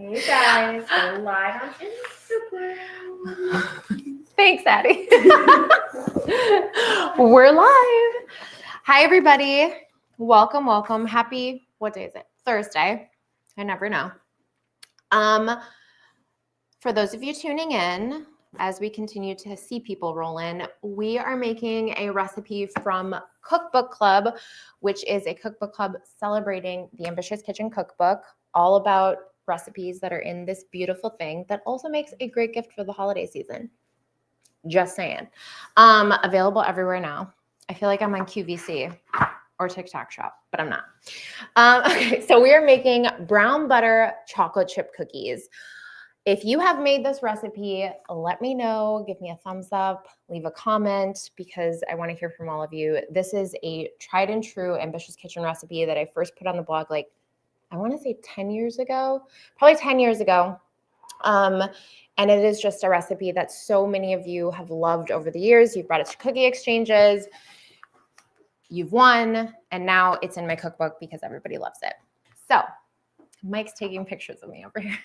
Hey guys, we're live on Instagram. Thanks, Addie. We're live. Hi, everybody. Welcome, welcome. Happy, what day is it? Thursday. I never know. For those of you tuning in, as we continue to see people roll in, we are making a recipe from Cookbook Club, which is a cookbook club celebrating the Ambitious Kitchen Cookbook, all about recipes that are in this beautiful thing that also makes a great gift for the holiday season. Just saying. Available everywhere now. I feel like I'm on QVC or TikTok Shop, but I'm not. Okay, so we are making brown butter chocolate chip cookies. If you have made this recipe, let me know, give me a thumbs up, leave a comment, because I want to hear from all of you. This is a tried and true Ambitious Kitchen recipe that I first put on the blog, like, I want to say 10 years ago, probably 10 years ago. And it is just a recipe that so many of you have loved over the years. You've brought it to cookie exchanges, you've won, and now it's in my cookbook because everybody loves it. So Mike's taking pictures of me over here.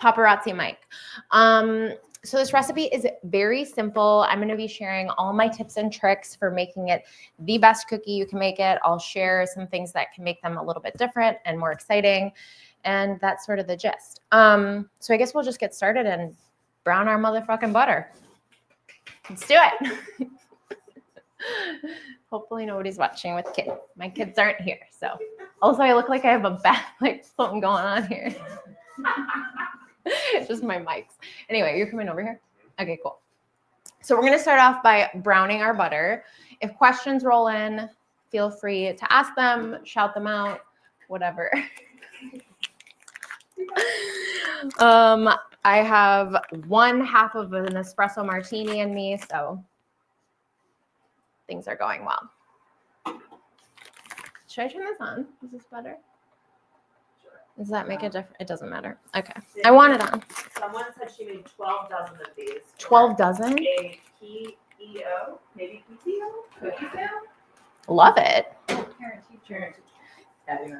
Paparazzi Mike. So this recipe is very simple. I'm going to be sharing all my tips and tricks for making it the best cookie you can make it. I'll share some things that can make them a little bit different and more exciting. And that's sort of the gist. So I guess we'll just get started and brown our motherfucking butter. Let's do it. Hopefully nobody's watching with kids. My kids aren't here. So also I look like I have a bad, like something going on here. It's just my mics. Anyway, you're coming over here? Okay, cool. So we're going to start off by browning our butter. If questions roll in, feel free to ask them, shout them out, whatever. I have 1/2 of an espresso martini in me, so things are going well. Should I turn this on? Is this better? Does that make a difference? It doesn't matter. Okay. I want it on. Someone said she made 12 dozen of these. 12 dozen? A PEO, maybe PTO? Cookie sale? Love it. Parent teacher.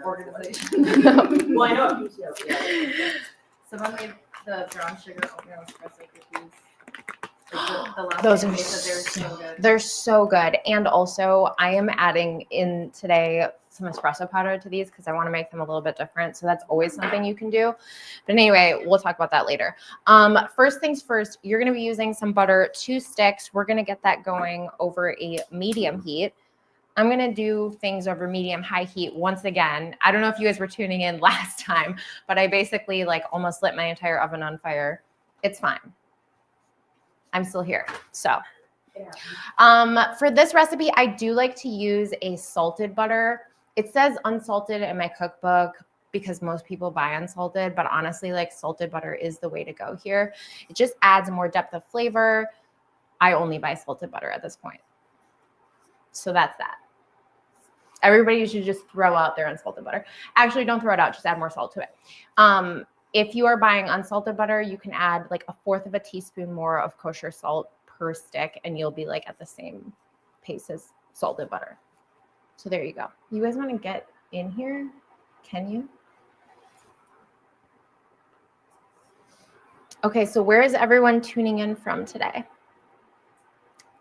Organization. Well, I know what PTO is. Someone made the brown sugar oatmeal espresso cookies. The last Those time are they said they were so good. They're so good. And also, I am adding in today some espresso powder to these because I want to make them a little bit different. So that's always something you can do. But anyway, we'll talk about that later. First things first, you're going to be using some butter, 2 sticks. We're going to get that going over a medium heat. I'm going to do things over medium high heat once again. I don't know if you guys were tuning in last time, but I basically like almost lit my entire oven on fire. It's fine. I'm still here. So for this recipe, I do like to use a salted butter. It says unsalted in my cookbook because most people buy unsalted, but honestly, like salted butter is the way to go here. It just adds more depth of flavor. I only buy salted butter at this point. So that's that. Everybody should just throw out their unsalted butter. Actually, don't throw it out. Just add more salt to it. If you are buying unsalted butter, you can add like 1/4 of a teaspoon more of kosher salt per stick, and you'll be like at the same pace as salted butter. So there you go. You guys want to get in here? Can you? Okay, so where is everyone tuning in from today?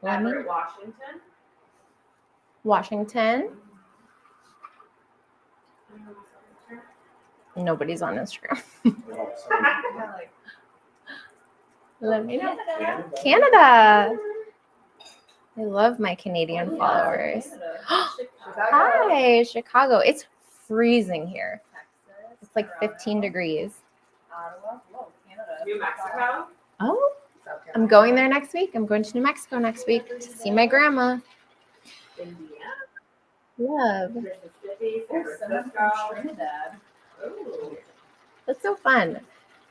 Everett, Washington. Washington. Nobody's on Instagram. Let me know. Canada. I love my Canadian followers. Hi, Chicago. It's freezing here. It's like 15 degrees. New Mexico. Oh, I'm going there next week. I'm going to New Mexico next week to see my grandma. Indiana. Love. Mississippi. San Someone Francisco. from Trinidad. Ooh. That's so fun.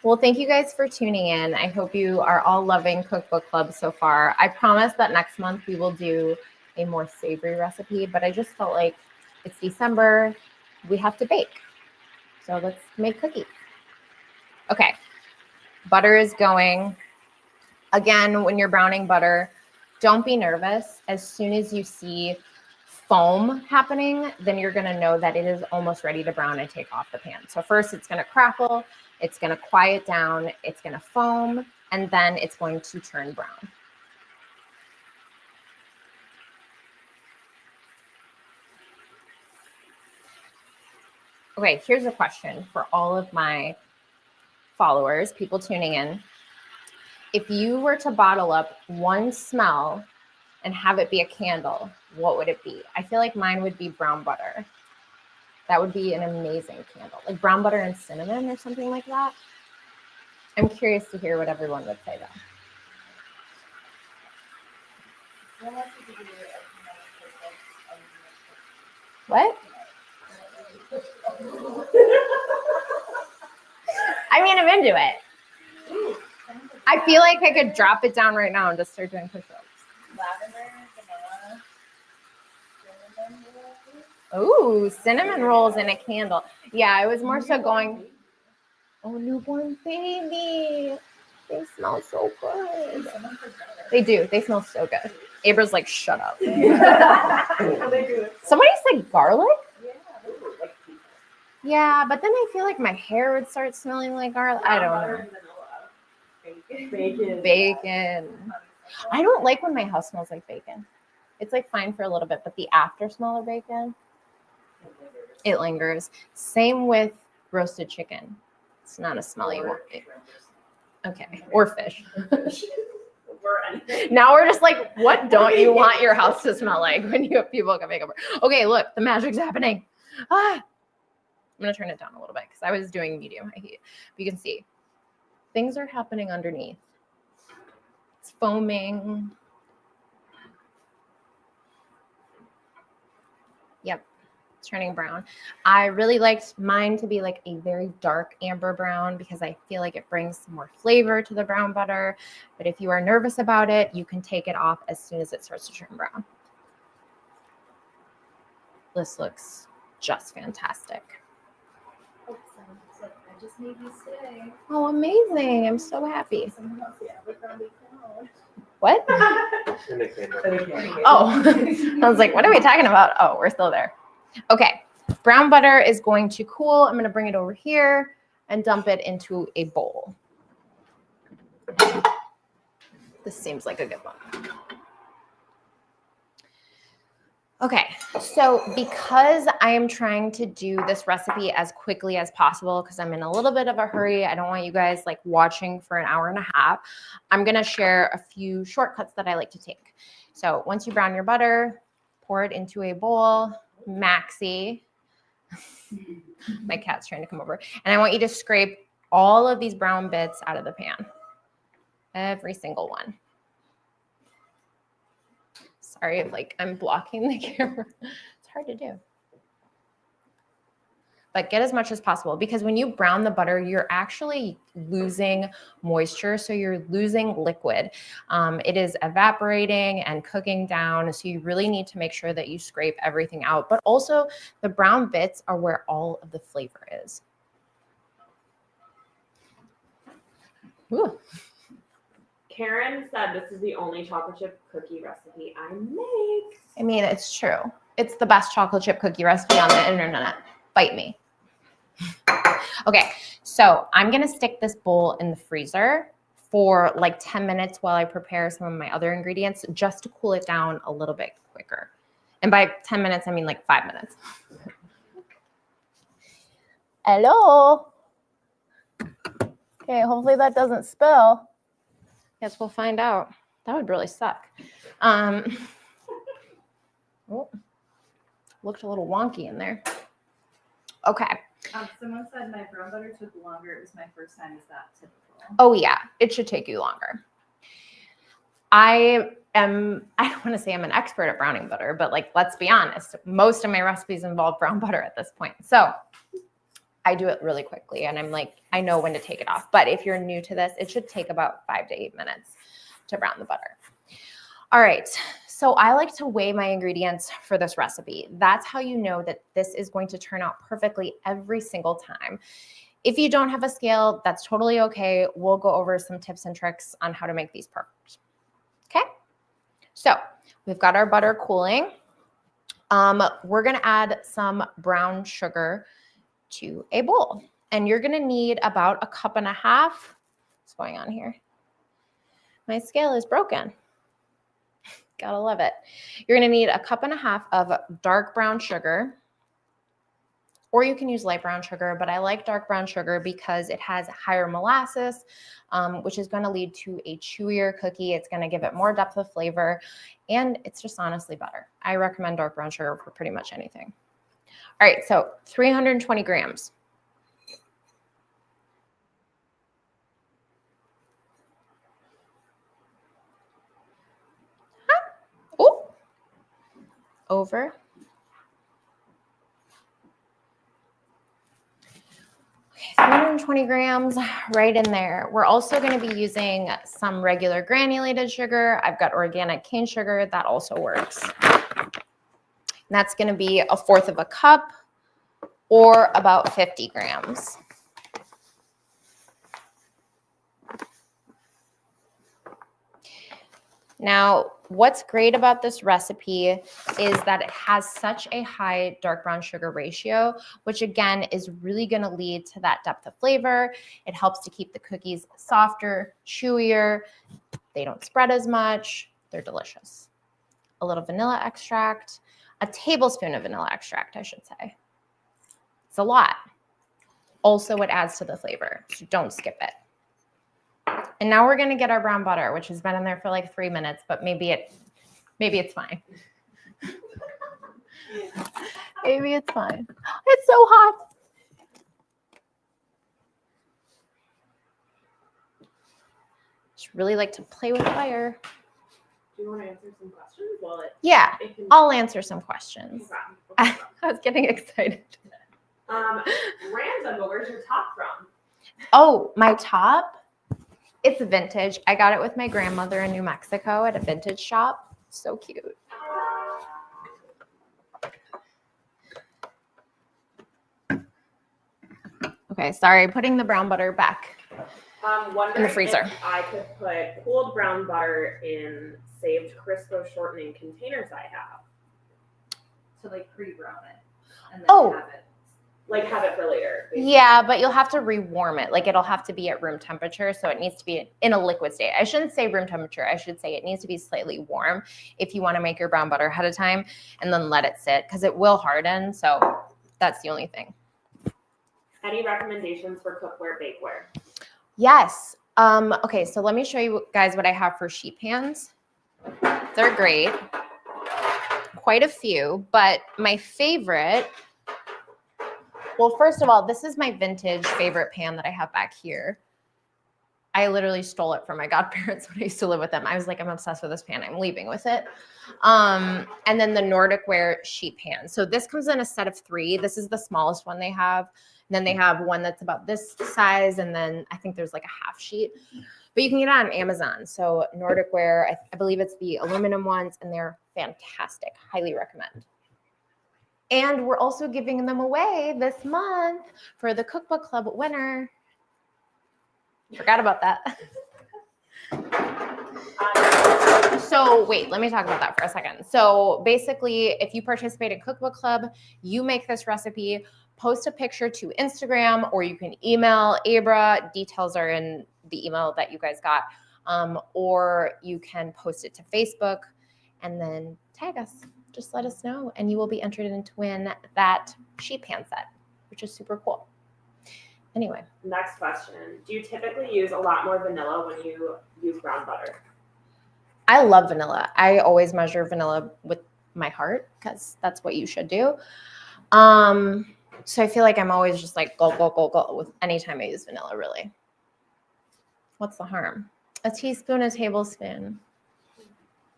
Well, thank you guys for tuning in. I hope you are all loving Cookbook Club so far. I promise that next month we will do a more savory recipe, but I just felt like it's December. We have to bake. So let's make cookies. Okay. Butter is going. Again, when you're browning butter, don't be nervous. As soon as you see foam happening, then you're going to know that it is almost ready to brown and take off the pan. So first it's going to crackle, it's going to quiet down, it's going to foam, and then it's going to turn brown. Okay, here's a question for all of my followers, people tuning in. If you were to bottle up one smell and have it be a candle, what would it be? I feel like mine would be brown butter. That would be an amazing candle, like brown butter and cinnamon or something like that. I'm curious to hear what everyone would say though. What? I mean, I'm into it. I feel like I could drop it down right now and just start doing push-ups. Lavender, vanilla, Ooh, cinnamon rolls in a candle. Yeah, I was more so going, oh, newborn baby. They smell so good. They do. They smell so good. Abra's like, shut up. Somebody said garlic? Yeah, but then I feel like my hair would start smelling like garlic. I don't know. Bacon. I don't like when my house smells like bacon. It's like fine for a little bit, but the after smell of bacon, it lingers. Same with roasted chicken. It's not a smell you want. Okay, or fish. Now we're just like, what don't you want your house to smell like when you have people coming over? Okay, look, the magic's happening. I'm gonna turn it down a little bit because I was doing medium high heat. But you can see things are happening underneath. It's foaming. Yep, it's turning brown. I really liked mine to be like a very dark amber brown because I feel like it brings some more flavor to the brown butter. But if you are nervous about it, you can take it off as soon as it starts to turn brown. This looks just fantastic. I just made these today. Oh, amazing. I'm so happy. What? Oh, I was like, what are we talking about? Oh, we're still there. Okay, brown butter is going to cool. I'm going to bring it over here and dump it into a bowl. This seems like a good one. Okay, so because I am trying to do this recipe as quickly as possible because I'm in a little bit of a hurry, I don't want you guys like watching for an hour and a half, I'm going to share a few shortcuts that I like to take. So once you brown your butter, pour it into a bowl, maxi. My cat's trying to come over. And I want you to scrape all of these brown bits out of the pan. Every single one. Sorry if like I'm blocking the camera. It's hard to do. But get as much as possible because when you brown the butter, you're actually losing moisture. So you're losing liquid. It is evaporating and cooking down. So you really need to make sure that you scrape everything out. But also the brown bits are where all of the flavor is. Ooh. Karen said this is the only chocolate chip cookie recipe I make. I mean, it's true. It's the best chocolate chip cookie recipe on the internet. Bite me. Okay, so I'm going to stick this bowl in the freezer for like 10 minutes while I prepare some of my other ingredients just to cool it down a little bit quicker. And by 10 minutes, I mean like 5 minutes. Hello. Okay, hopefully that doesn't spill. Guess we'll find out. That would really suck. Oh, looked a little wonky in there. Okay. Someone said my brown butter took longer. It was my first time. Is that typical? Oh yeah, it should take you longer. I don't want to say I'm an expert at browning butter, but like, let's be honest, most of my recipes involve brown butter at this point. So I do it really quickly and I'm like, I know when to take it off. But if you're new to this, it should take about 5 to 8 minutes to brown the butter. All right, so I like to weigh my ingredients for this recipe. That's how you know that this is going to turn out perfectly every single time. If you don't have a scale, that's totally okay. We'll go over some tips and tricks on how to make these perfect. Okay, so we've got our butter cooling. We're going to add some brown sugar to a bowl. And you're going to need about 1.5 cups. What's going on here? My scale is broken. Gotta love it. You're going to need 1.5 cups of dark brown sugar. Or you can use light brown sugar, but I like dark brown sugar because it has higher molasses, which is going to lead to a chewier cookie. It's going to give it more depth of flavor, and it's just honestly better. I recommend dark brown sugar for pretty much anything. All right, so 320 grams. Oh, over. Okay, 320 grams right in there. We're also going to be using some regular granulated sugar. I've got organic cane sugar. That also works. And that's going to be 1/4 cup or about 50 grams. Now, what's great about this recipe is that it has such a high dark brown sugar ratio, which again is really going to lead to that depth of flavor. It helps to keep the cookies softer, chewier. They don't spread as much. They're delicious. A little vanilla extract, a tablespoon of vanilla extract, I should say. It's a lot. Also, it adds to the flavor, so don't skip it. And now we're going to get our brown butter, which has been in there for like 3 minutes, but maybe it's fine. Maybe it's fine. It's so hot. Just really like to play with fire. Do you want to answer some questions? Well, Yeah, I'll answer some questions. Okay. I was getting excited. Random, but where's your top from? Oh, my top? It's vintage. I got it with my grandmother in New Mexico at a vintage shop. So cute. Okay, sorry, putting the brown butter back in the freezer. If I could put cooled brown butter in saved Crisco shortening containers I have. To like pre-brown it and then Oh. have it. Like have it for later. Basically. Yeah, but you'll have to rewarm it. Like it'll have to be at room temperature. So it needs to be in a liquid state. I shouldn't say room temperature. I should say it needs to be slightly warm if you want to make your brown butter ahead of time and then let it sit because it will harden. So that's the only thing. Any recommendations for cookware, bakeware? Yes. Okay, so let me show you guys what I have for sheet pans. They're great. Quite a few, but my favorite, well, first of all, this is my vintage favorite pan that I have back here. I literally stole it from my godparents when I used to live with them. I was like, I'm obsessed with this pan. I'm leaving with it. And then the Nordic Ware sheet pan. So this comes in a set of 3. This is the smallest one they have. And then they have one that's about this size. And then I think there's like a half sheet. But you can get it on Amazon. So Nordic Ware, I believe it's the aluminum ones. And they're fantastic. Highly recommend. And we're also giving them away this month for the Cookbook Club winner. Forgot about that. So wait, let me talk about that for a second. So basically, if you participate in Cookbook Club, you make this recipe, post a picture to Instagram, or you can email Abra. Details are in the email that you guys got. Or you can post it to Facebook and then tag us. Just let us know, and you will be entered in to win that sheet pan set, which is super cool. Anyway. Next question. Do you typically use a lot more vanilla when you use brown butter? I love vanilla. I always measure vanilla with my heart because that's what you should do. So I feel like I'm always just like go, go, go, go with anytime I use vanilla, really. What's the harm? A teaspoon, a tablespoon.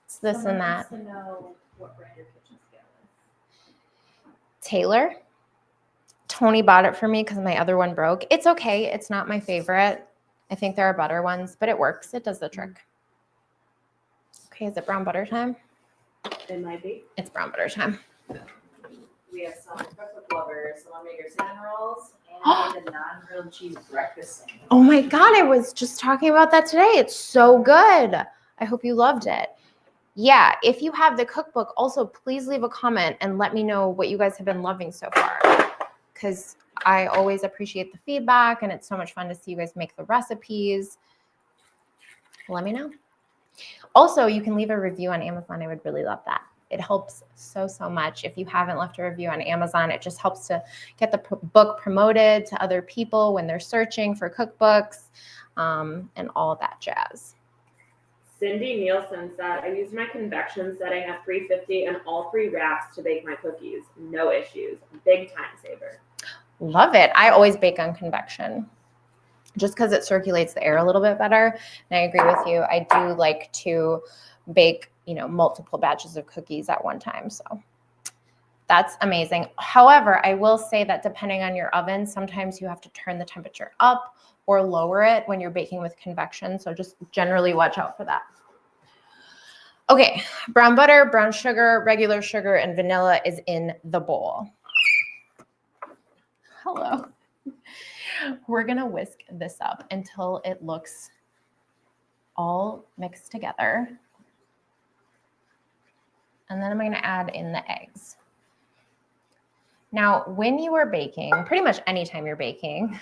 It's this and that. Someone wants to know what brand your kitchen scale is. Taylor. Tony bought it for me because my other one broke. It's okay. It's not my favorite. I think there are better ones, but it works. It does the trick. Okay, is it brown butter time? It might be. It's brown butter time. We have some cookbook lovers. Someone made your cinnamon rolls and made a non-grilled cheese breakfast sandwich. Oh my God, I was just talking about that today. It's so good. I hope you loved it. yeah, if you have the cookbook, also please leave a comment and let me know what you guys have been loving so far, because I always appreciate the feedback and it's so much fun to see you guys make the recipes. Let me know. Also, you can leave a review on Amazon. I would really love that. It helps so much. If you haven't left a review on Amazon, it just helps to get the book promoted to other people when they're searching for cookbooks, and all of that jazz. Cindy Nielsen said, I used my convection setting at 350 and all 3 racks to bake my cookies. No issues. Big time saver. Love it. I always bake on convection just because it circulates the air a little bit better. And I agree with you. I do like to bake, multiple batches of cookies at one time. So that's amazing. However, I will say that depending on your oven, sometimes you have to turn the temperature up or lower it when you're baking with convection. So just generally watch out for that. Okay, brown butter, brown sugar, regular sugar, and vanilla is in the bowl. Hello. We're gonna whisk this up until it looks all mixed together. And then I'm gonna add in the eggs. Now, when you are baking, pretty much anytime you're baking,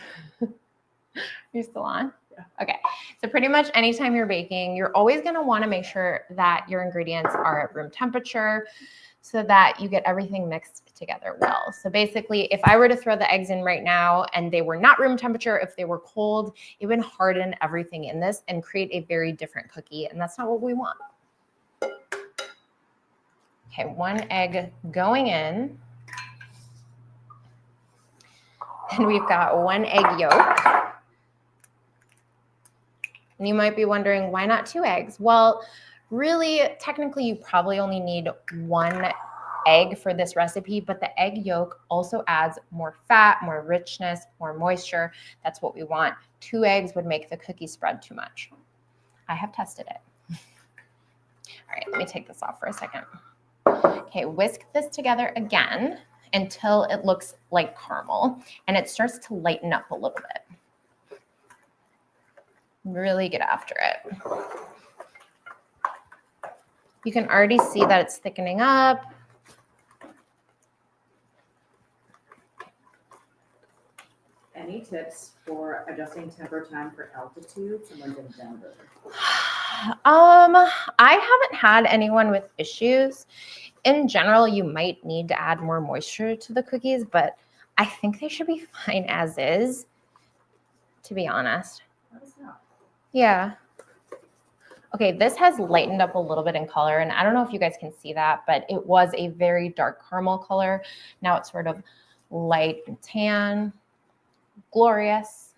you're still on? Yeah. Okay, so pretty much anytime you're baking, you're always gonna wanna make sure that your ingredients are at room temperature so that you get everything mixed together well. So basically, if I were to throw the eggs in right now and they were not room temperature, if they were cold, it would harden everything in this and create a very different cookie, and that's not what we want. Okay, 1 egg going in. And we've got 1 egg yolk. And you might be wondering, why not 2 eggs? Well, really, technically, you probably only need 1 egg for this recipe, but the egg yolk also adds more fat, more richness, more moisture. That's what we want. 2 eggs would make the cookie spread too much. I have tested it. All right, let me take this off for a second. Okay, whisk this together again until it looks like caramel and it starts to lighten up a little bit. Really get after it. You can already see that it's thickening up. Any tips for adjusting temper time for altitude? Someone's in Denver. I haven't had anyone with issues. In general, you might need to add more moisture to the cookies, but I think they should be fine as is, to be honest. Let us know. Yeah. Okay, this has lightened up a little bit in color, and I don't know if you guys can see that, but it was a very dark caramel color. Now it's sort of light and tan. Glorious.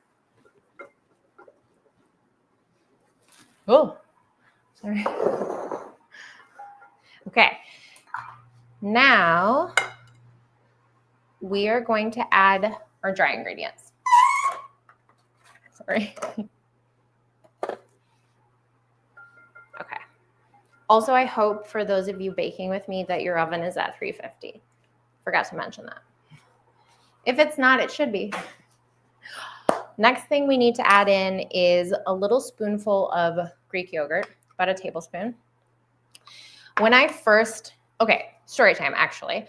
Oh, sorry. Okay, now we are going to add our dry ingredients. Sorry. Okay. Also, I hope for those of you baking with me that your oven is at 350. Forgot to mention that. If it's not, it should be. Next thing we need to add in is a little spoonful of Greek yogurt, about a tablespoon. When I first, okay, story time actually.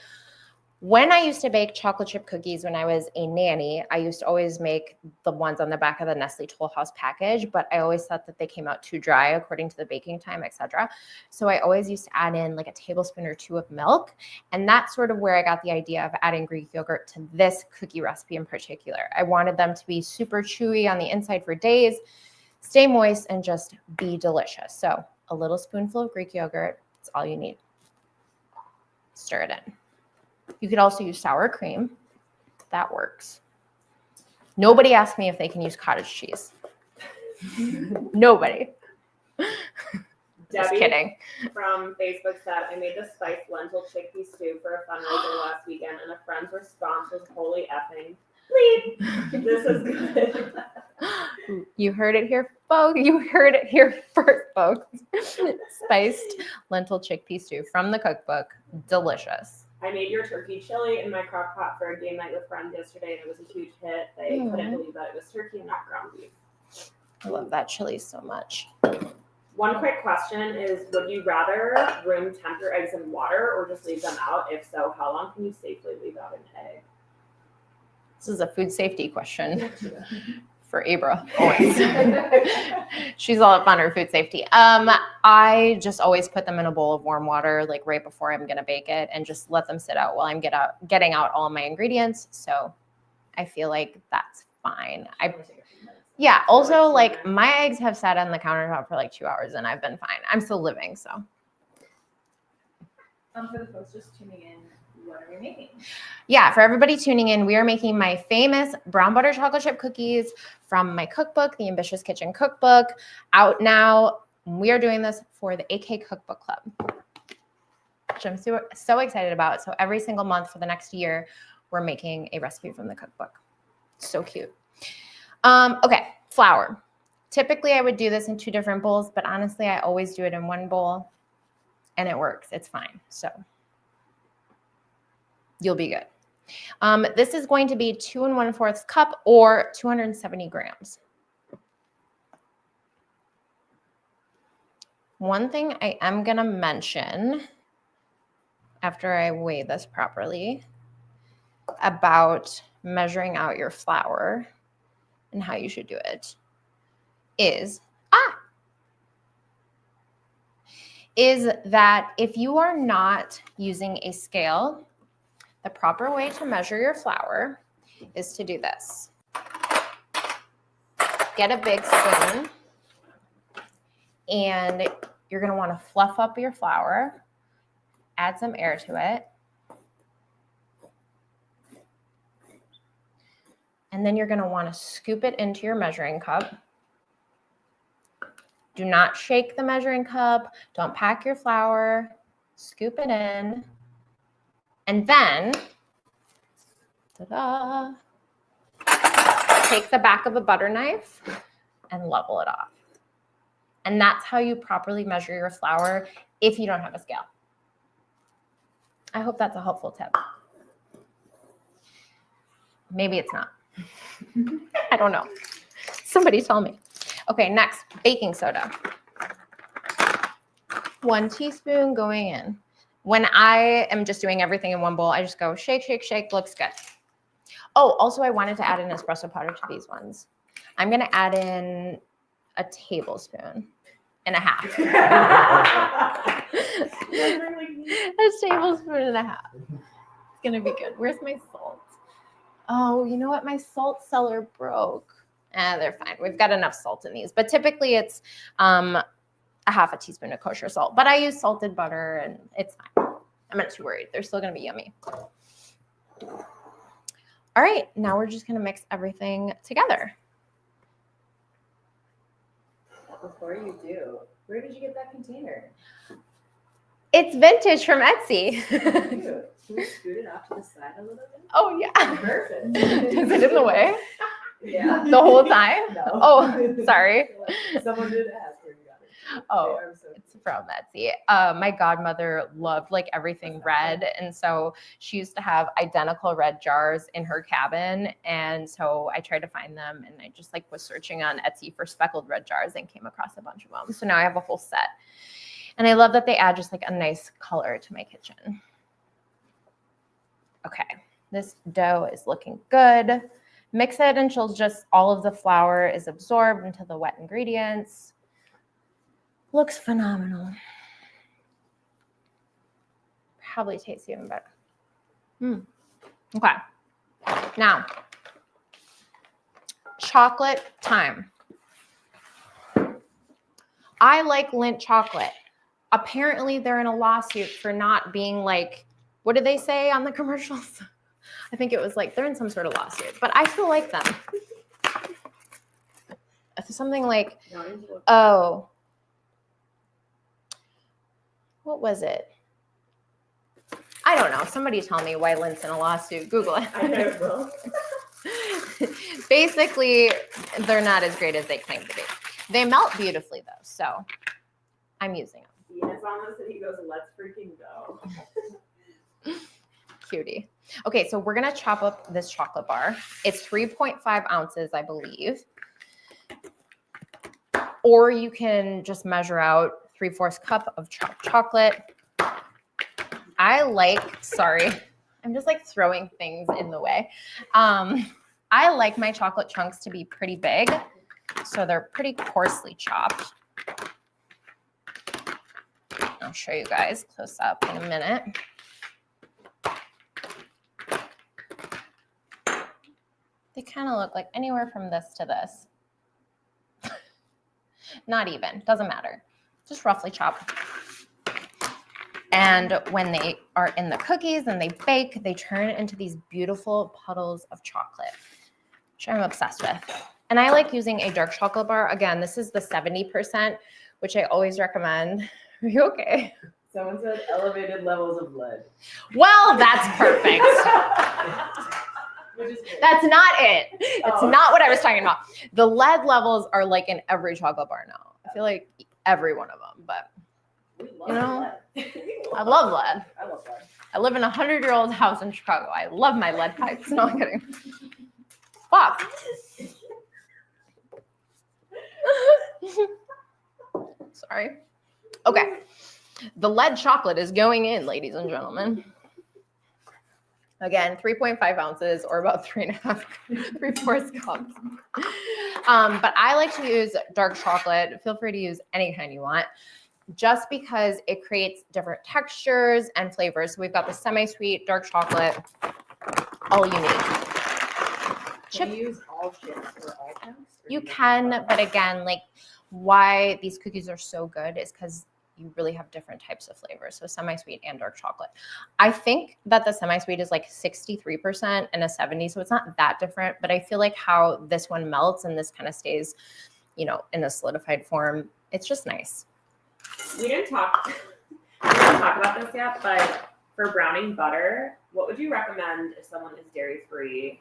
When I used to bake chocolate chip cookies when I was a nanny, I used to always make the ones on the back of the Nestle Toll House package, but I always thought that they came out too dry according to the baking time, etc. So I always used to add in like a tablespoon or 2 of milk. And that's sort of where I got the idea of adding Greek yogurt to this cookie recipe in particular. I wanted them to be super chewy on the inside for days, stay moist, and just be delicious. So a little spoonful of Greek yogurt, that's all you need. Stir it in. You could also use sour cream. That works. Nobody asked me if they can use cottage cheese. Nobody. Just Debbie kidding. From Facebook said, I made the spiced lentil chickpea stew for a fundraiser last weekend, and a friend's response was holy effing. Bleep. This is good. You heard it here, folks. You heard it here first, folks. Spiced lentil chickpea stew from the cookbook. Delicious. I made your turkey chili in my crock pot for a game night with friends yesterday, and it was a huge hit. They couldn't believe that it was turkey and not ground beef. I love that chili so much. One quick question is, would you rather room temp your eggs in water or just leave them out? If so, how long can you safely leave out an egg? This is a food safety question for Abra. Always. She's all up on her food safety. I just always put them in a bowl of warm water, like right before I'm gonna bake it, and just let them sit out while I'm getting out all of my ingredients. So I feel like that's fine. Yeah. Also, like my eggs have sat on the countertop for like 2 hours, and I've been fine. I'm still living, so. For the folks just tuning in, what are we making? Yeah, for everybody tuning in, we are making my famous brown butter chocolate chip cookies from my cookbook, the Ambitious Kitchen Cookbook, out now. We are doing this for the AK Cookbook Club, which I'm so excited about. So every single month for the next year, we're making a recipe from the cookbook. So cute. Okay, flour. Typically, I would do this in 2 different bowls, but honestly, I always do it in 1 bowl, and it works. It's fine. So you'll be good. This is going to be 2 1/4 cup or 270 grams. One thing I am going to mention after I weigh this properly about measuring out your flour and how you should do it is that if you are not using a scale, the proper way to measure your flour is to do this. Get a big spoon, and you're going to want to fluff up your flour, add some air to it, and then you're going to want to scoop it into your measuring cup. Do not shake the measuring cup. Don't pack your flour. Scoop it in. And then, ta-da, take the back of a butter knife and level it off. And that's how you properly measure your flour if you don't have a scale. I hope that's a helpful tip. Maybe it's not. I don't know. Somebody tell me. Okay, next, baking soda. 1 teaspoon going in. When I am just doing everything in 1 bowl, I just go shake, shake, shake, looks good. Oh, also I wanted to add an espresso powder to these ones. I'm gonna add in a tablespoon and a half. A tablespoon and a half. It's gonna be good. Where's my salt? Oh, you know what? My salt cellar broke. They're fine. We've got enough salt in these, but typically it's a half a teaspoon of kosher salt, but I use salted butter and it's fine. I'm not too worried. They're still going to be yummy. All right. Now we're just going to mix everything together. Before you do, where did you get that container? It's vintage from Etsy. Cute. Can we scoot it off to the side a little bit? Oh, yeah. Perfect. Is it in the way? Yeah. The whole time? No. Oh, sorry. Someone did ask where you got it. Oh, They are so it's from Etsy. My godmother loved like everything red. And so she used to have identical red jars in her cabin. And so I tried to find them and I just like was searching on Etsy for speckled red jars and came across a bunch of them. So now I have a whole set. And I love that they add just like a nice color to my kitchen. Okay, this dough is looking good. Mix it until just all of the flour is absorbed into the wet ingredients. Looks phenomenal. Probably tastes even better. Okay, now chocolate time. I like Lindt chocolate. Apparently they're in a lawsuit for not being like, what do they say on the commercials? I think it was like they're in some sort of lawsuit, but I still like them. Something like, oh, what was it? I don't know. Somebody tell me why Lindt's in a lawsuit. Google it. I know. Basically, they're not as great as they claim to be. They melt beautifully though, so I'm using them. Yes, almost, and he goes, let's freaking go. Cutie. Okay, so we're gonna chop up this chocolate bar. It's 3.5 ounces, I believe. Or you can just measure out 3/4 cup of chocolate. Sorry, I'm just like throwing things in the way. I like my chocolate chunks to be pretty big, so they're pretty coarsely chopped. I'll show you guys close up in a minute. They kind of look like anywhere from this to this. Not even, doesn't matter. Just roughly chopped. And when they are in the cookies and they bake, they turn into these beautiful puddles of chocolate, which I'm obsessed with. And I like using a dark chocolate bar. Again, this is the 70%, which I always recommend. Are you okay? Someone said elevated levels of lead. Well, that's perfect. Which is good. That's not it. That's Oh. not what I was talking about. The lead levels are like in every chocolate bar now. I feel like every one of them, but We love you know, lead. I love lead. I love lead. I live in a 100-year-old house in Chicago. I love my lead pipes. No, I'm kidding. Fuck. Sorry. Okay. The lead chocolate is going in, ladies and gentlemen. Again, 3.5 ounces or about 3.4 cups. But I like to use dark chocolate. Feel free to use any kind you want, just because it creates different textures and flavors. So we've got the semi-sweet, dark chocolate, all you need. Can you use all chips or all chunks? Or You do can, but again, like why these cookies are so good is because you really have different types of flavors. So semi-sweet and dark chocolate. I think that the semi-sweet is like 63% and a 70, so it's not that different, but I feel like how this one melts and this kind of stays, you know, in a solidified form. It's just nice. We didn't talk about this yet, but for browning butter, what would you recommend if someone is dairy-free?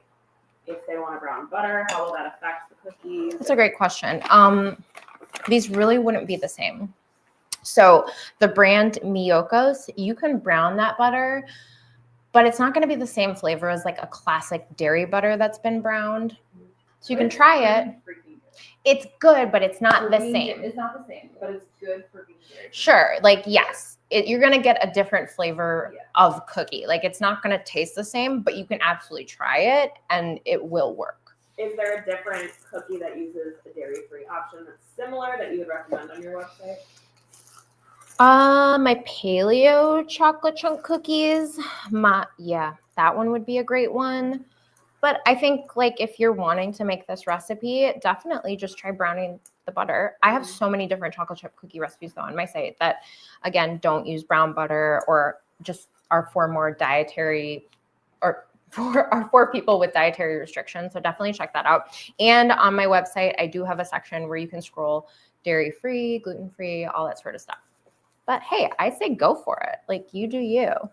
If they want to brown butter, how will that affect the cookies? That's a great question. These really wouldn't be the same. So the brand Miyoko's, you can brown that butter, but it's not going to be the same flavor as like a classic dairy butter that's been browned. So you can try it. Freaking good. It's good, but it's not the For being same. It's not the same, but it's good for being dairy. Sure. Like, yes, you're going to get a different flavor Yeah. of cookie. Like, it's not going to taste the same, but you can absolutely try it and it will work. Is there a different cookie that uses a dairy-free option that's similar that you would recommend on your website? My paleo chocolate chunk cookies. Yeah, that one would be a great one. But I think like if you're wanting to make this recipe, definitely just try browning the butter. I have so many different chocolate chip cookie recipes though on my site that, again, don't use brown butter or just are for more dietary or for people with dietary restrictions. So definitely check that out. And on my website, I do have a section where you can scroll dairy-free, gluten-free, all that sort of stuff. But hey, I say go for it. Like, you do you. All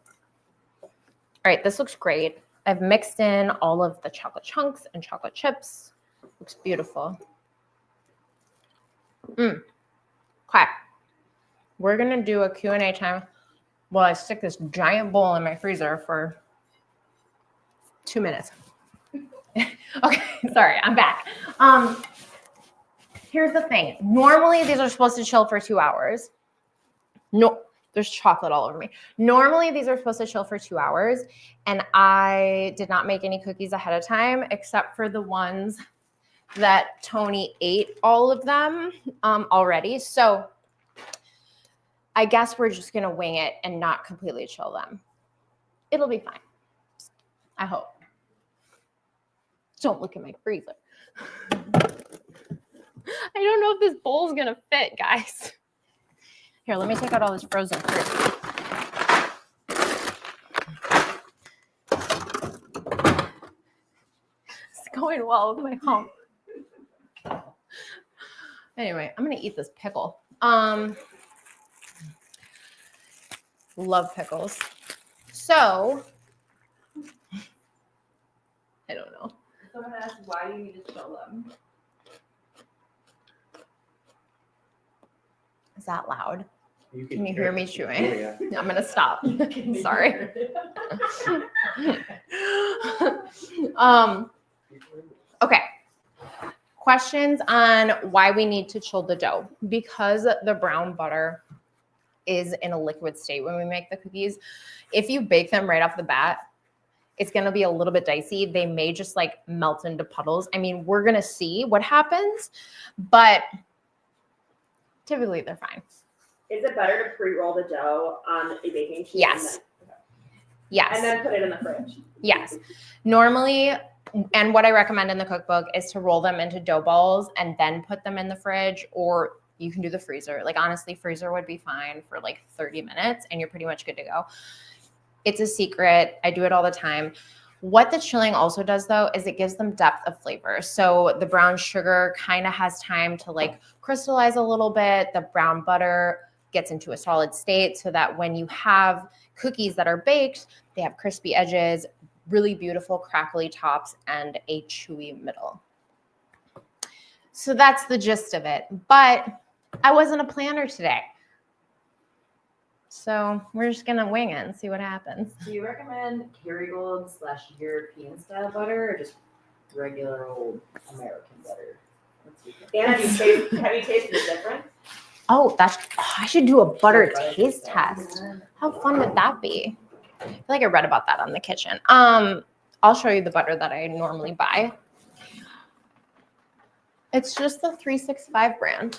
right, this looks great. I've mixed in all of the chocolate chunks and chocolate chips. Looks beautiful. Okay. We're going to do a Q&A time while I stick this giant bowl in my freezer for 2 minutes. Okay, sorry, I'm back. Here's the thing. Normally, these are supposed to chill for 2 hours. No, there's chocolate all over me. Normally, these are supposed to chill for 2 hours, and I did not make any cookies ahead of time, except for the ones that Tony ate all of them already. So I guess we're just gonna wing it and not completely chill them. It'll be fine. I hope. Don't look at my freezer. I don't know if this bowl's gonna fit, guys. Here, let me take out all this frozen fruit. It's going well with my hump. Anyway, I'm gonna eat this pickle. Love pickles. So, I don't know. Someone asked, why do you need to chill them? Is that loud? You Can you hear me chewing? Yeah. I'm gonna stop. Sorry. Okay. Questions on why we need to chill the dough. Because the brown butter is in a liquid state when we make the cookies, if you bake them right off the bat, it's going to be a little bit dicey. They may just like melt into puddles. I mean, we're going to see what happens, but typically they're fine. Is it better to pre-roll the dough on a baking sheet? Yes. Yes. And then put it in the fridge? Yes. Normally, and what I recommend in the cookbook is to roll them into dough balls and then put them in the fridge, or you can do the freezer. Like honestly, freezer would be fine for like 30 minutes and you're pretty much good to go. It's a secret. I do it all the time. What the chilling also does though, is it gives them depth of flavor. So the brown sugar kind of has time to like crystallize a little bit. The brown butter gets into a solid state so that when you have cookies that are baked, they have crispy edges, really beautiful crackly tops, and a chewy middle. So that's the gist of it. But I wasn't a planner today. So we're just going to wing it and see what happens. Do you recommend Kerrygold / European style butter or just regular old American butter? And have you tasted the difference? Oh, I should do a butter taste test. How fun would that be? I feel like I read about that on The Kitchen. I'll show you the butter that I normally buy. It's just the 365 brand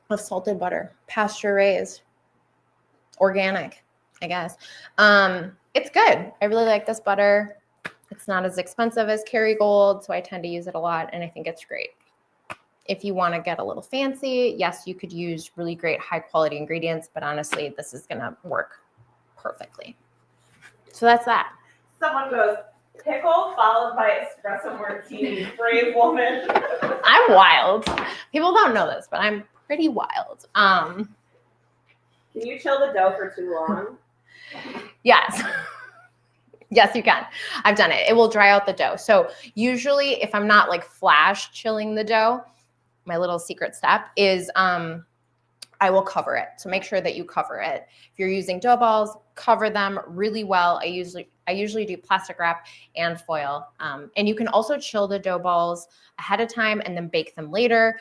of salted butter, pasture raised, organic, I guess. It's good. I really like this butter. It's not as expensive as Kerrygold, so I tend to use it a lot, and I think it's great. If you want to get a little fancy, yes, you could use really great high quality ingredients, but honestly, this is going to work perfectly. So that's that. Someone goes, pickle followed by espresso martini. Brave woman. I'm wild. People don't know this, but I'm pretty wild. Can you chill the dough for too long? Yes. Yes, you can. I've done it. It will dry out the dough. So usually if I'm not like flash chilling the dough, my little secret step is I will cover it. So make sure that you cover it. If you're using dough balls, cover them really well. I usually do plastic wrap and foil. And you can also chill the dough balls ahead of time and then bake them later.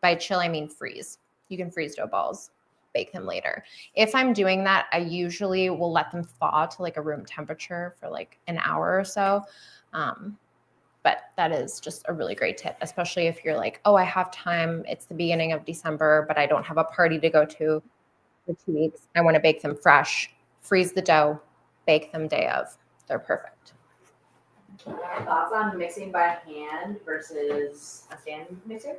By chill, I mean freeze. You can freeze dough balls, bake them later. If I'm doing that, I usually will let them thaw to like a room temperature for like an hour or so. But that is just a really great tip, especially if you're like, oh, I have time. It's the beginning of December, but I don't have a party to go to for 2 weeks. I want to bake them fresh. Freeze the dough, bake them day of. They're perfect. Thoughts on mixing by hand versus a stand mixer?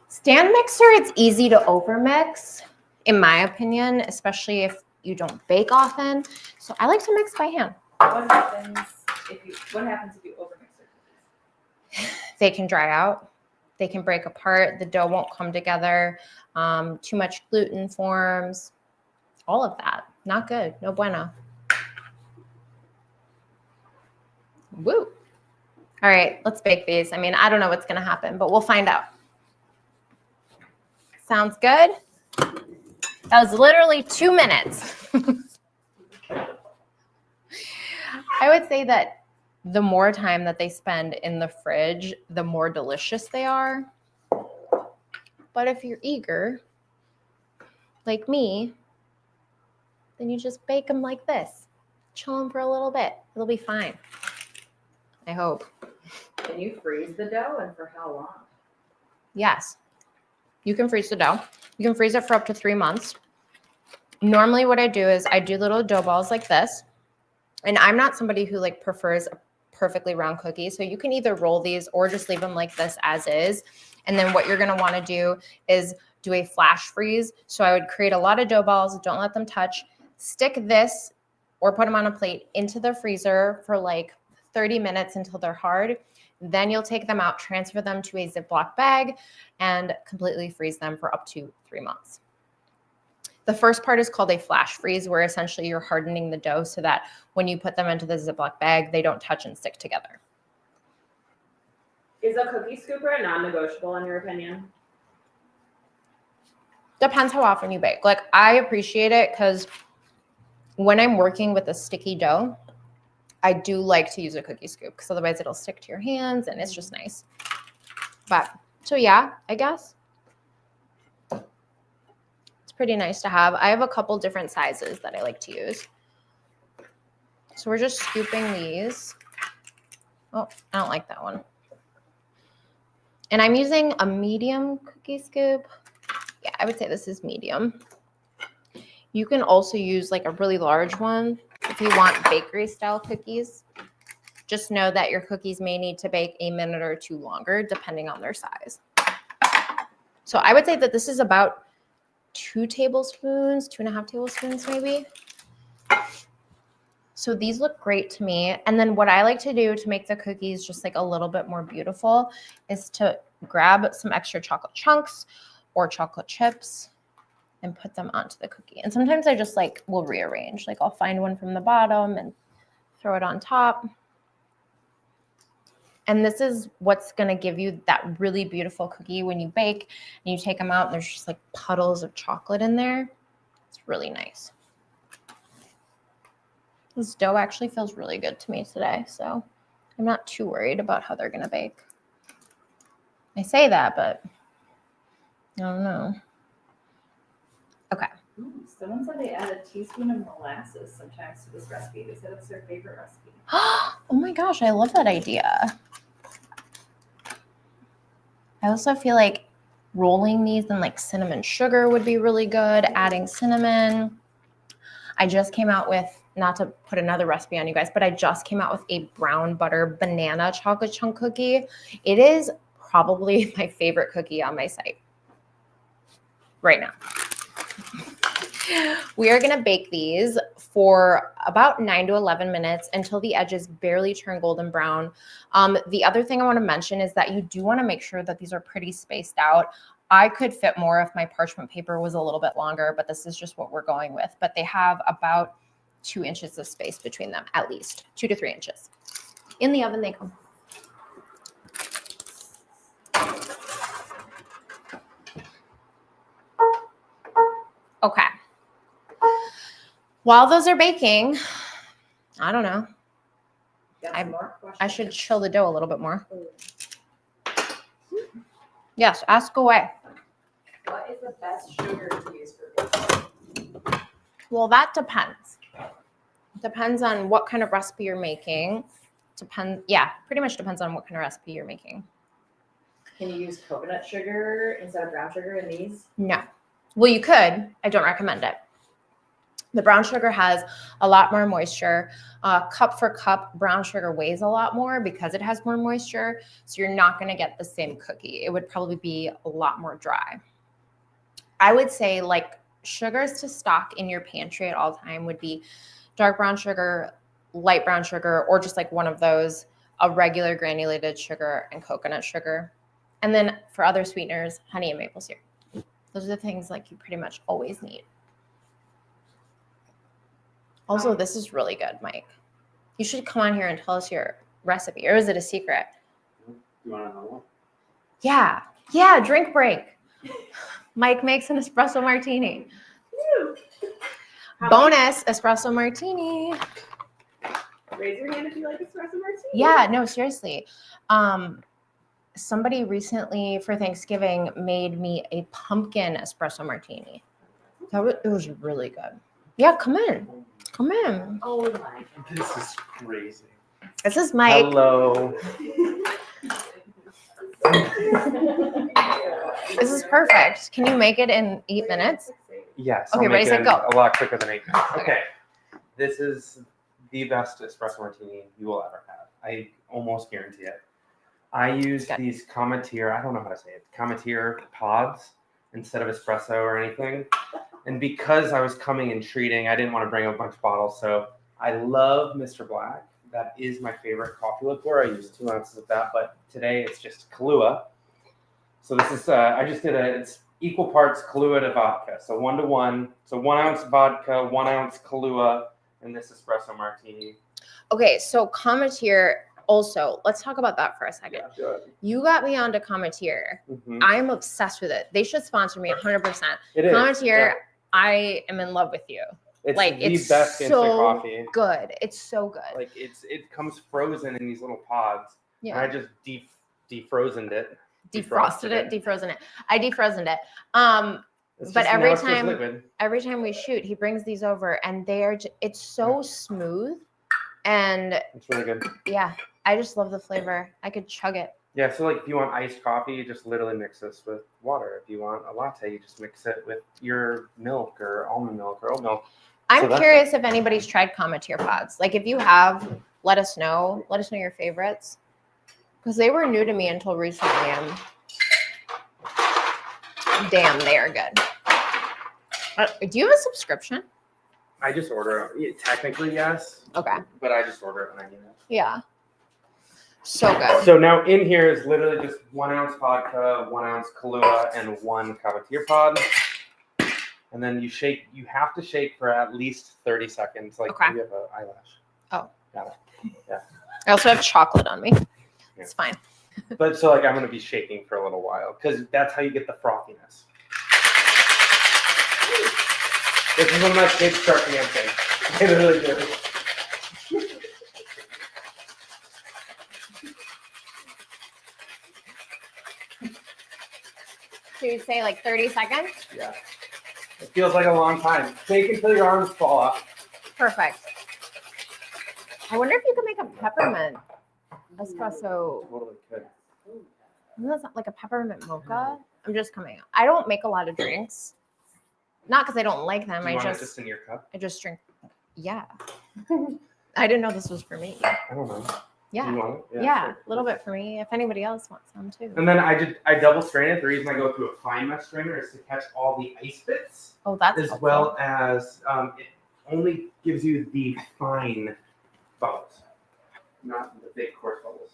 Stand mixer, it's easy to overmix, in my opinion, especially if you don't bake often. So I like to mix by hand. What happens if you overmix your cookies? They can dry out. They can break apart. The dough won't come together. Too much gluten forms. All of that. Not good. No bueno. Woo. All right, let's bake these. I mean, I don't know what's going to happen, but we'll find out. Sounds good? That was literally 2 minutes. I would say that the more time that they spend in the fridge, the more delicious they are. But if you're eager, like me, then you just bake them like this. Chill them for a little bit. It'll be fine. I hope. Can you freeze the dough, and for how long? Yes. You can freeze the dough. You can freeze it for up to 3 months. Normally what I do is I do little dough balls like this. And I'm not somebody who like prefers a perfectly round cookie. So you can either roll these or just leave them like this as is. And then what you're going to want to do is do a flash freeze. So I would create a lot of dough balls. Don't let them touch. Stick this or put them on a plate into the freezer for like 30 minutes until they're hard. Then you'll take them out, transfer them to a Ziploc bag, and completely freeze them for up to 3 months. The first part is called a flash freeze, where essentially you're hardening the dough so that when you put them into the Ziploc bag, they don't touch and stick together. Is a cookie scooper a non-negotiable in your opinion? Depends how often you bake. Like, I appreciate it because when I'm working with a sticky dough, I do like to use a cookie scoop because otherwise it'll stick to your hands and it's just nice. But so yeah, I guess it's pretty nice to have. I have a couple different sizes that I like to use. So we're just scooping these. Oh, I don't like that one. And I'm using a medium cookie scoop. Yeah, I would say this is medium. You can also use like a really large one if you want bakery style cookies. Just know that your cookies may need to bake a minute or two longer depending on their size. So I would say that this is about 2 tablespoons, 2.5 tablespoons maybe. So these look great to me. And then what I like to do to make the cookies just like a little bit more beautiful is to grab some extra chocolate chunks or chocolate chips and put them onto the cookie. And sometimes I just like will rearrange. Like I'll find one from the bottom and throw it on top. And this is what's gonna give you that really beautiful cookie when you bake and you take them out and there's just like puddles of chocolate in there. It's really nice. This dough actually feels really good to me today, so I'm not too worried about how they're gonna bake. I say that, but I don't know. Okay. Someone said they add a teaspoon of molasses sometimes to this recipe. They said it's their favorite recipe. Oh my gosh, I love that idea. I also feel like rolling these in like cinnamon sugar would be really good, adding cinnamon. I just came out with, not to put another recipe on you guys, but I just came out with a brown butter banana chocolate chunk cookie. It is probably my favorite cookie on my site right now. We are going to bake these for about 9 to 11 minutes until the edges barely turn golden brown. The other thing I want to mention is that you do want to make sure that these are pretty spaced out. I could fit more if my parchment paper was a little bit longer, but this is just what we're going with. But they have about 2 inches of space between them, at least 2 to 3 inches. In the oven they come. Okay. While those are baking, I don't know. I should chill the dough a little bit more. Yes, ask away. What is the best sugar to use for baking? Well, that depends. Depends on what kind of recipe you're making. Pretty much depends on what kind of recipe you're making. Can you use coconut sugar instead of brown sugar in these? No. Well, you could. I don't recommend it. The brown sugar has a lot more moisture. Cup for cup, brown sugar weighs a lot more because it has more moisture. So you're not going to get the same cookie. It would probably be a lot more dry. I would say like sugars to stock in your pantry at all time would be dark brown sugar, light brown sugar, or just like one of those, a regular granulated sugar and coconut sugar. And then for other sweeteners, honey and maple syrup. Those are the things like you pretty much always need. Also, this is really good, Mike. You should come on here and tell us your recipe, or is it a secret? You want another one? Yeah, drink break. Mike makes an espresso martini. Bonus espresso martini. Raise your hand if you like espresso martini. Yeah, no, seriously. Somebody recently for Thanksgiving made me a pumpkin espresso martini. It was really good. Yeah, come in. Come in. Oh my. This is crazy. This is Mike. Hello. This is perfect. Can you make it in 8 minutes? Yes. Okay, I'll ready, make set, it go. A lot quicker than 8 minutes. Okay. Okay. This is the best espresso martini you will ever have. I almost guarantee it. I use these Cometeer, I don't know how to say it, Cometeer pods instead of espresso or anything. And because I was coming and treating, I didn't want to bring a bunch of bottles. So I love Mr. Black. That is my favorite coffee liqueur. I use 2 ounces of that, but today it's just Kahlua. So this is, I just did it's equal parts Kahlua to vodka. So 1 to 1. So 1 ounce vodka, 1 ounce Kahlua, and this espresso martini. Okay, so Cometeer also, let's talk about that for a second. Yeah, good. You got me onto Cometeer. Mm-hmm. I'm obsessed with it. They should sponsor me 100%. It is. Cometeer, Yeah. I am in love with you. It's Like, the it's best instant so coffee. good. It's so good. Like it comes frozen in these little pods, and I just defrozen it. Defrosted it. I defrozen it. It's But just, every now it's just time- liquid. Every time we shoot, he brings these over, and they are. It's so smooth, and It's really good. yeah, I just love the flavor. I could chug it. Yeah, so like if you want iced coffee, you just literally mix this with water. If you want a latte, you just mix it with your milk or almond milk or oat milk. I'm So that's curious if anybody's tried Cometeer pods. Like, if you have, let us know. Let us know your favorites, because they were new to me until recently. And damn, they are good. Do you have a subscription? I just order it. Technically, yes, Okay. but I just order it when I need it. Yeah. So good. So now in here is literally just 1 ounce vodka, 1 ounce Kahlua, and 1 Cometeer pod. And then you shake. You have to shake for at least 30 seconds. Like Okay. you have an eyelash. Oh. Got it. Yeah. I also have chocolate on me. It's fine. But so like I'm gonna be shaking for a little while because that's how you get the frothiness. This is when my kids start dancing. They really do. So you'd say like 30 seconds? Yeah. It feels like a long time. Shake until your arms fall off. Perfect. I wonder if you could make a peppermint espresso. Totally could. Isn't that like a peppermint mocha? I'm just coming out. I don't make a lot of drinks. Not because I don't like them. Do you I want it just just in your cup? drink. Yeah. I didn't know this was for me. I don't know. Yeah. Do you want it? Yeah, sure. a little bit for me. If anybody else wants some too. And then I double strain it. The reason I go through a fine mesh strainer is to catch all the ice bits, Oh, that's as helpful. well as it only gives you the fine bubbles, not the big coarse bubbles.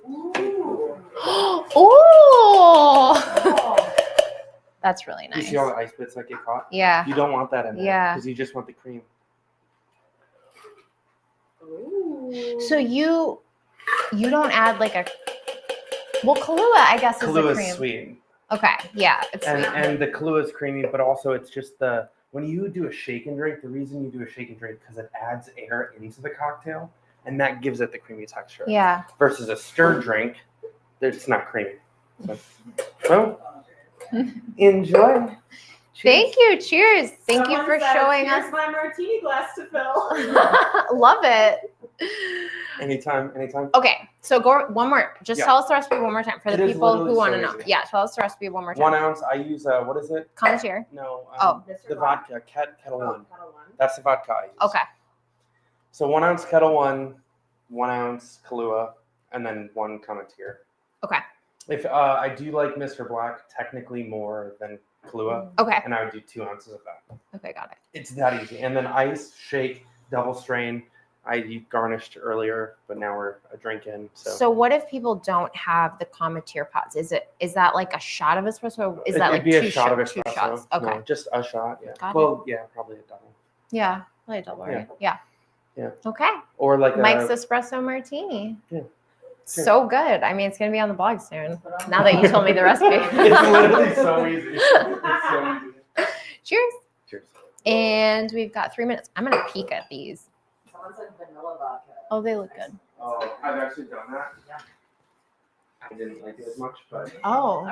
Ooh. Ooh. That's really You nice. see all the ice bits that get caught? Yeah. You don't want that in there. Yeah. Because you just want the cream. So you don't add like a Kahlua, I guess, is the Kahlua cream. is sweet. Okay. Yeah, it's And, sweet. and the Kahlua is creamy, but also it's just when you do a shake and drink, the reason you do a shake and drink because it adds air into the cocktail, and that gives it the creamy texture. Yeah. Versus a stir drink, it's not creamy. So, well, enjoy. Thank you. Cheers. Thank you Someone for said, showing "Here's us. my martini glass to fill." Love it. Anytime. Okay, so go one more. Just Yeah. tell us the recipe one more time for It the is people literally who want so to know. easy. Yeah, tell us the recipe one more time. 1 ounce. I use what is it? Cometeer. No. Oh. The vodka. Kettle One. Kettle One. That's the vodka I use. Okay. So 1 ounce Kettle One, 1 ounce Kahlua, and then 1 Cometeer. Okay. If I do like Mr. Black, technically more than Kahlua, Okay. and I would do 2 ounces of that. Okay, got it. It's that easy. And then ice, shake, double strain. I garnished earlier, but now we're a drink in. So what if people don't have the Cometeer pots? Is that like a shot of espresso? Or is that It'd like be two a shot of two espresso. shots? Okay. No, just a shot. Yeah. Got well, yeah, probably a double. Yeah. Probably a double, right? Yeah. Okay. Or like Mike's a espresso martini. Yeah. So good. I mean, it's gonna be on the blog soon. Now that you told me the recipe. It's literally so easy. It's so easy. Cheers. Cheers. And we've got 3 minutes. I'm gonna peek at these. Someone said vanilla vodka. Oh, they look good. Oh, I've actually done that. Yeah. I didn't like it as much, but Oh.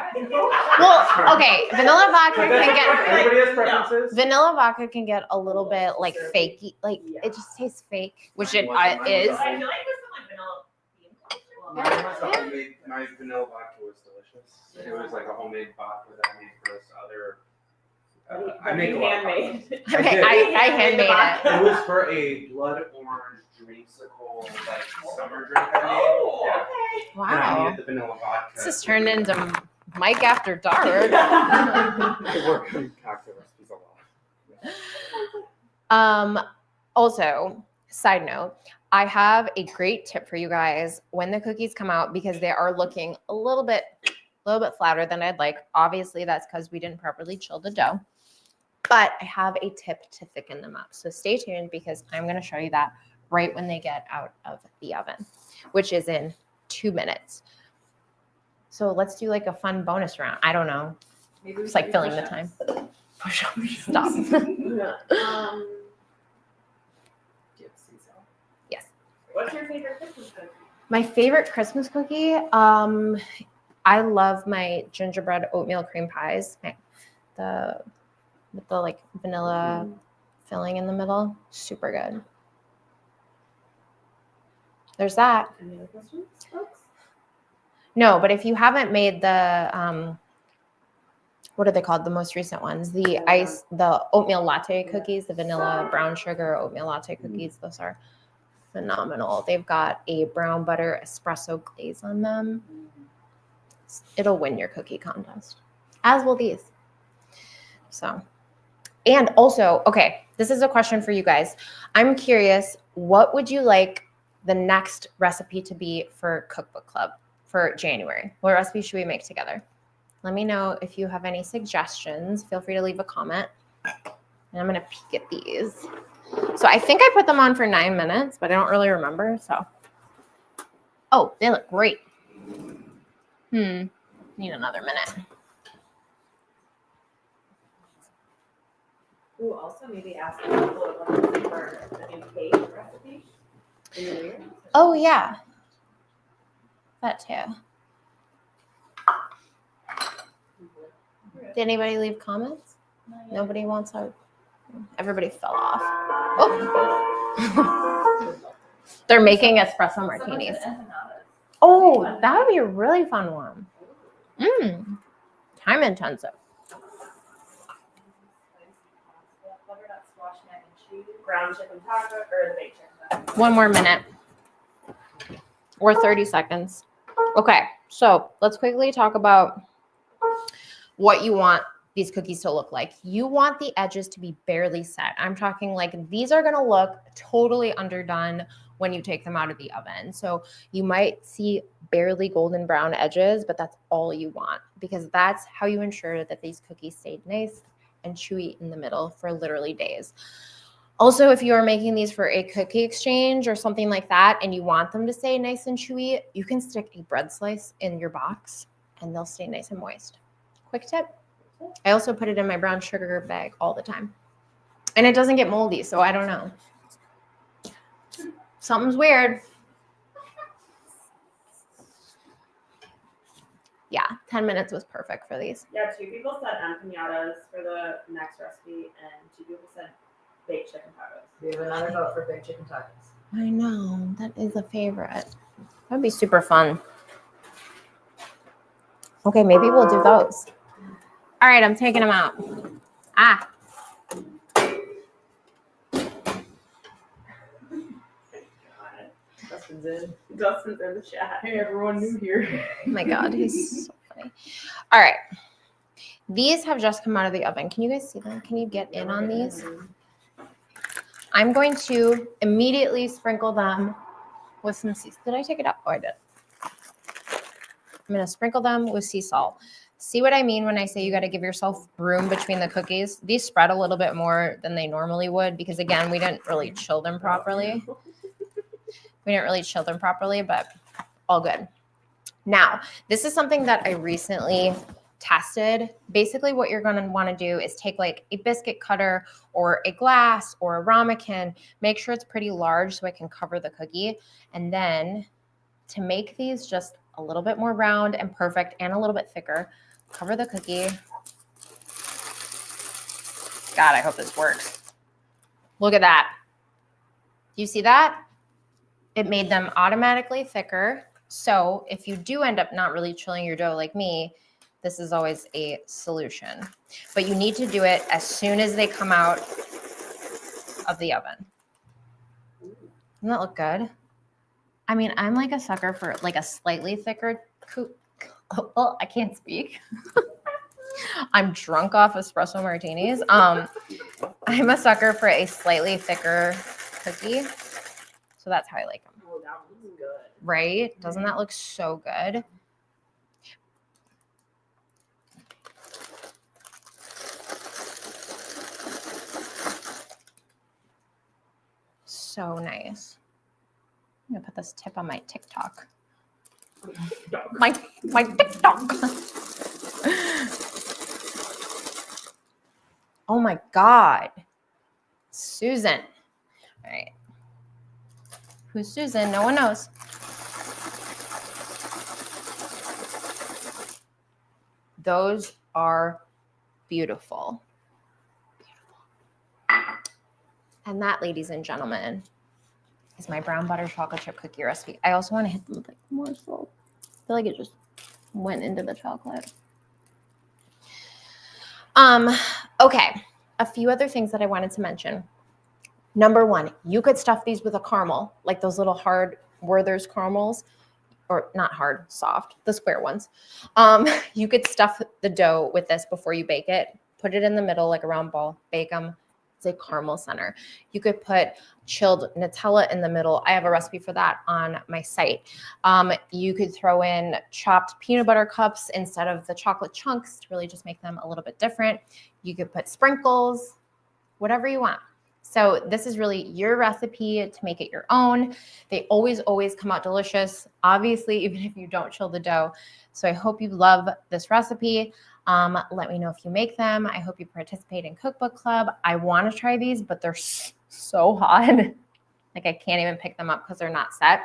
Well, okay. Vanilla vodka can get everybody has preferences. vanilla vodka can get a little bit like fakey. Like it just tastes fake, which it is. I feel like this is like vanilla bean. Mine was a homemade. My vanilla vodka was delicious. It was like a homemade vodka that I made for this other. I make a lot of handmade. vodka. Okay, I handmade it. It was for a blood orange dreamsicle like summer drink I made. Oh, Yeah. okay. And I Wow. needed the vanilla vodka. This has turned into Mike After Dark. I work on cocktail recipes a lot. Also, side note, I have a great tip for you guys when the cookies come out because they are looking a little bit flatter than I'd like. Obviously, that's because we didn't properly chill the dough. But I have a tip to thicken them up. So stay tuned because I'm going to show you that right when they get out of the oven, which is in 2 minutes. So let's do like a fun bonus round. I don't know. Maybe we It's should like do filling the push-ups. time. Stop. What's your favorite Christmas cookie? My favorite Christmas cookie, I love my gingerbread oatmeal cream pies. With the like vanilla filling in the middle. Super good. There's that. Any other questions, folks? No, but if you haven't made the what are they called? The most recent ones. The oatmeal latte cookies, the vanilla brown sugar oatmeal latte cookies. Those are phenomenal. They've got a brown butter espresso glaze on them. It'll win your cookie contest, as will these. So, and also, okay, this is a question for you guys. I'm curious, what would you like the next recipe to be for Cookbook Club for January? What recipe should we make together? Let me know if you have any suggestions. Feel free to leave a comment. And I'm going to peek at these. So I think I put them on for 9 minutes, but I don't really remember. So, oh, they look great. Need another minute. Ooh, also maybe ask people if they're looking for a new cake recipe in the new year. Oh, yeah. That too. Did anybody leave comments? Nobody wants out. Everybody fell off. Oh. They're making espresso martinis. Oh, that would be a really fun one. Time intensive. Butternut squash mac and cheese. Ground chicken taco or the baked chicken taco? 1 more minute. Or 30 seconds. Okay, so let's quickly talk about what you want these cookies to look like. You want the edges to be barely set. I'm talking like these are gonna look totally underdone when you take them out of the oven. So you might see barely golden brown edges, but that's all you want because that's how you ensure that these cookies stayed nice and chewy in the middle for literally days. Also, if you are making these for a cookie exchange or something like that and you want them to stay nice and chewy, you can stick a bread slice in your box and they'll stay nice and moist. Quick tip. I also put it in my brown sugar bag all the time. And it doesn't get moldy, so I don't know. Something's weird. Yeah, 10 minutes was perfect for these. Yeah, 2 people said empanadas for the next recipe, and 2 people said baked chicken tacos. We have another vote for baked chicken tacos. I know, that is a favorite. That'd be super fun. Okay, maybe we'll do those. All right, I'm taking them out. Ah. Dustin's in the chat. Hey, everyone new here. Oh my God, he's so funny. All right. These have just come out of the oven. Can you guys see them? Can you get in on these? I'm going to immediately sprinkle them with some sea. Did I take it out? Oh, I did. I'm going to sprinkle them with sea salt. See what I mean when I say you got to give yourself room between the cookies? These spread a little bit more than they normally would because, again, we didn't really chill them properly. But all good. Now, this is something that I recently tested. Basically, what you're going to want to do is take like a biscuit cutter or a glass or a ramekin, make sure it's pretty large so it can cover the cookie. And then to make these just a little bit more round and perfect and a little bit thicker, cover the cookie. God, I hope this works. Look at that. Do you see that? It made them automatically thicker. So if you do end up not really chilling your dough like me, this is always a solution. But you need to do it as soon as they come out of the oven. Doesn't that look good? I mean, I'm like a sucker for like a slightly thicker oh, I can't speak. I'm drunk off espresso martinis. I'm a sucker for a slightly thicker cookie. So that's how I like them. Oh, that looks good. Right? Doesn't that look so good? So nice. I'm gonna put this tip on my TikTok. My TikTok. Oh my God. Susan. All right. Who's Susan? No one knows. Those are beautiful. And that, ladies and gentlemen, is my brown butter chocolate chip cookie recipe. I also want to hit them with like more salt. I feel like it just went into the chocolate. Okay, a few other things that I wanted to mention. Number one, you could stuff these with a caramel, like those little hard Werther's caramels, or not hard, soft, the square ones. You could stuff the dough with this before you bake it. Put it in the middle like a round ball, bake them. It's a caramel center. You could put chilled Nutella in the middle. I have a recipe for that on my site. You could throw in chopped peanut butter cups instead of the chocolate chunks to really just make them a little bit different. You could put sprinkles, whatever you want. So this is really your recipe to make it your own. They always come out delicious, obviously, even if you don't chill the dough. So I hope you love this recipe. Let me know if you make them. I hope you participate in Cookbook Club. I want to try these, but they're so hot. Like I can't even pick them up because they're not set.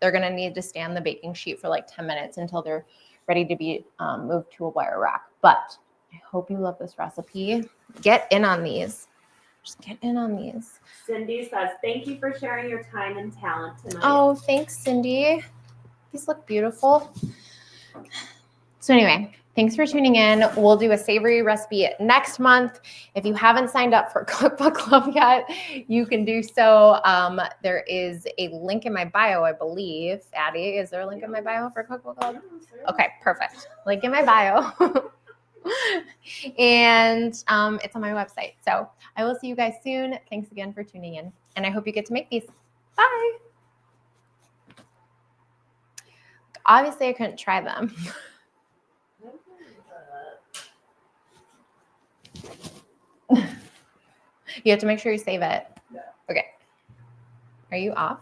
They're going to need to stay on the baking sheet for like 10 minutes until they're ready to be moved to a wire rack. But I hope you love this recipe. Get in on these. Just get in on these. Cindy says, thank you for sharing your time and talent tonight. Oh, thanks, Cindy. These look beautiful. So anyway, thanks for tuning in. We'll do a savory recipe next month. If you haven't signed up for Cookbook Club yet, you can do so. There is a link in my bio, I believe. Addie, is there a link in my bio for Cookbook Club? Okay, perfect. Link in my bio. And it's on my website. So I will see you guys soon. Thanks again for tuning in. And I hope you get to make these. Bye. Obviously, I couldn't try them. You have to make sure you save it. Yeah. Okay. Are you off?